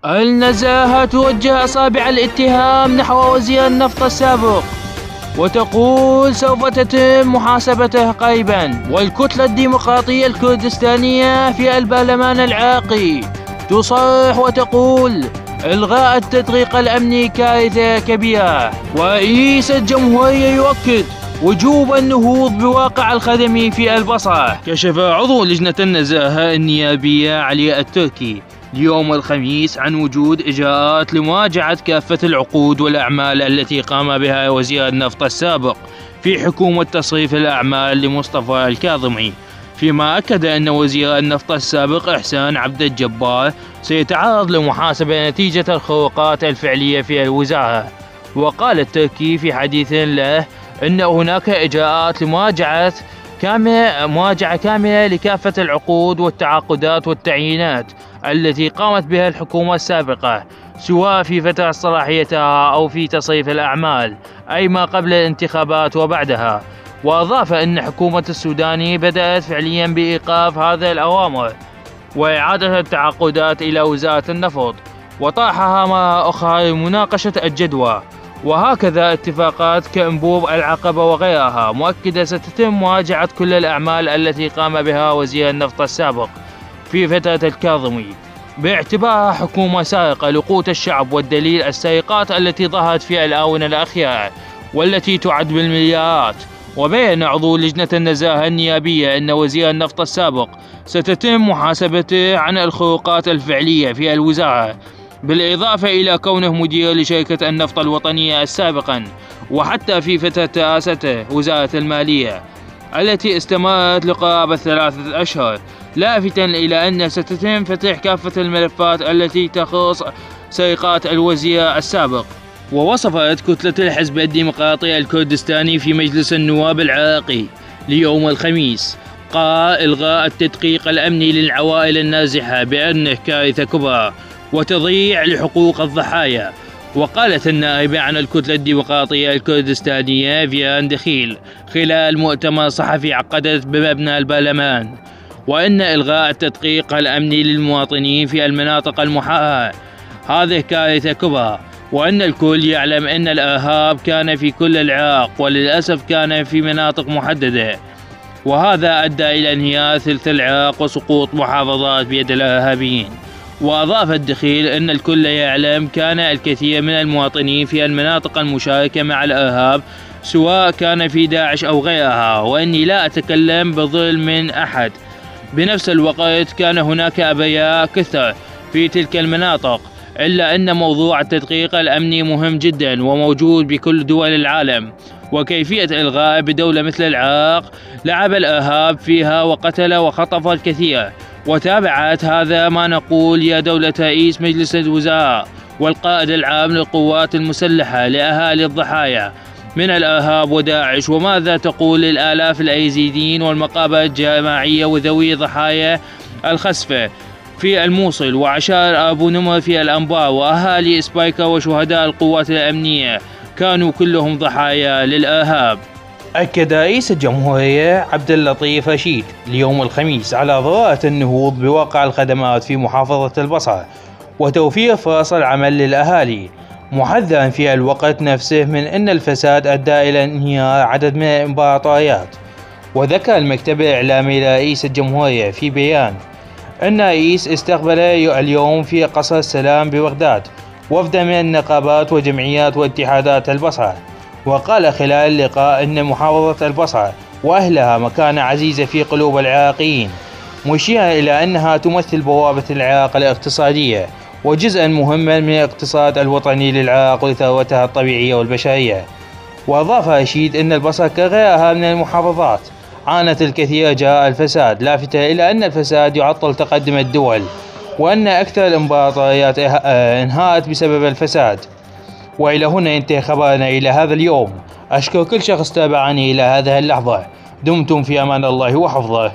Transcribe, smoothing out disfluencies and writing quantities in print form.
النزاهة توجه أصابع الاتهام نحو وزير النفط السابق وتقول سوف تتم محاسبته قريبا. والكتلة الديمقراطية الكردستانية في البرلمان العراقي تصرح وتقول إلغاء التدقيق الأمني كارثة كبيرة. ورئيس الجمهورية يؤكد وجوب النهوض بواقع الخدمي في البصرة. كشف عضو لجنة النزاهة النيابية علي التركي اليوم الخميس عن وجود إجراءات لمراجعة كافة العقود والأعمال التي قام بها وزير النفط السابق في حكومة تصريف الأعمال لمصطفى الكاظمي، فيما أكد أن وزير النفط السابق إحسان عبد الجبار سيتعرض لمحاسبة نتيجة الخروقات الفعلية في الوزارة. وقال التركي في حديث له أن هناك إجراءات لمراجعة كاملة لكافة العقود والتعاقدات والتعيينات التي قامت بها الحكومة السابقة، سواء في فترة صلاحيتها أو في تصريف الأعمال، أي ما قبل الانتخابات وبعدها. وأضاف أن حكومة السوداني بدأت فعليا بإيقاف هذه الأوامر وإعادة التعاقدات إلى وزارة النفط وطرحها مرة أخرى لمناقشة الجدوى. وهكذا اتفاقات كأنبوب العقبة وغيرها مؤكدة ستتم مراجعة كل الأعمال التي قام بها وزير النفط السابق في فترة الكاظمي باعتبارها حكومة سارقة لقوت الشعب، والدليل السرقات التي ظهرت في الآونة الأخيرة والتي تعد بالمليارات. وبين عضو لجنة النزاهة النيابية أن وزير النفط السابق ستتم محاسبته عن الخروقات الفعلية في الوزارة، بالإضافة إلى كونه مدير لشركة النفط الوطنية سابقا، وحتى في فترة رئاسته وزارة المالية التي استمرت لقرابة 3 أشهر، لافتا إلى أن ستتم فتح كافة الملفات التي تخص سرقات الوزير السابق. ووصفت كتلة الحزب الديمقراطي الكردستاني في مجلس النواب العراقي اليوم الخميس قرار إلغاء التدقيق الأمني للعوائل النازحة بأنه كارثة كبرى وتضييع لحقوق الضحايا. وقالت النائبة عن الكتلة الديمقراطية الكردستانية فيان دخيل خلال مؤتمر صحفي عقدت بمبنى البرلمان وأن إلغاء التدقيق الأمني للمواطنين في المناطق المحررة هذه كارثة كبرى، وأن الكل يعلم أن الإرهاب كان في كل العراق وللأسف كان في مناطق محددة، وهذا أدى إلى انهيار ثلث العراق وسقوط محافظات بيد الإرهابيين. وأضاف الدخيل أن الكل يعلم كان الكثير من المواطنين في المناطق المشاركة مع الإرهاب سواء كان في داعش أو غيرها، وأني لا أتكلم بظلم من أحد. بنفس الوقت كان هناك أبرياء كثر في تلك المناطق، إلا أن موضوع التدقيق الأمني مهم جدا وموجود بكل دول العالم، وكيفية إلغائه بدولة مثل العراق لعب الإرهاب فيها وقتل وخطف الكثير. وتابعت هذا ما نقول يا دولة رئيس مجلس الوزراء والقائد العام للقوات المسلحة لأهالي الضحايا من الإرهاب وداعش، وماذا تقول للآلاف الأيزيديين والمقابر الجماعية وذوي ضحايا الخسفة في الموصل وعشائر أبو نمر في الأنبار وأهالي إسبايكا وشهداء القوات الأمنية كانوا كلهم ضحايا للإرهاب. أكد رئيس الجمهورية عبد اللطيف رشيد اليوم الخميس على ضرورة النهوض بواقع الخدمات في محافظة البصرة وتوفير فرص العمل للأهالي، محذرا في الوقت نفسه من أن الفساد أدى إلى انهيار عدد من الإمبراطوريات. وذكر المكتب الإعلامي لرئيس الجمهورية في بيان أن الرئيس استقبل اليوم في قصر السلام ببغداد وفدا من النقابات وجمعيات واتحادات البصرة. وقال خلال اللقاء أن محافظة البصرة وأهلها مكانة عزيزة في قلوب العراقيين، مشيرا إلى أنها تمثل بوابة العراق الاقتصادية وجزءا مهما من الاقتصاد الوطني للعراق وثروتها الطبيعية والبشرية. وأضاف رشيد أن البصرة كغيرها من المحافظات عانت الكثير جراء الفساد، لافتة إلى أن الفساد يعطل تقدم الدول وأن أكثر الإمبراطوريات انهارت بسبب الفساد. وإلى هنا ينتهي خبرنا إلى هذا اليوم. أشكر كل شخص تابعني إلى هذه اللحظة. دمتم في أمان الله وحفظه.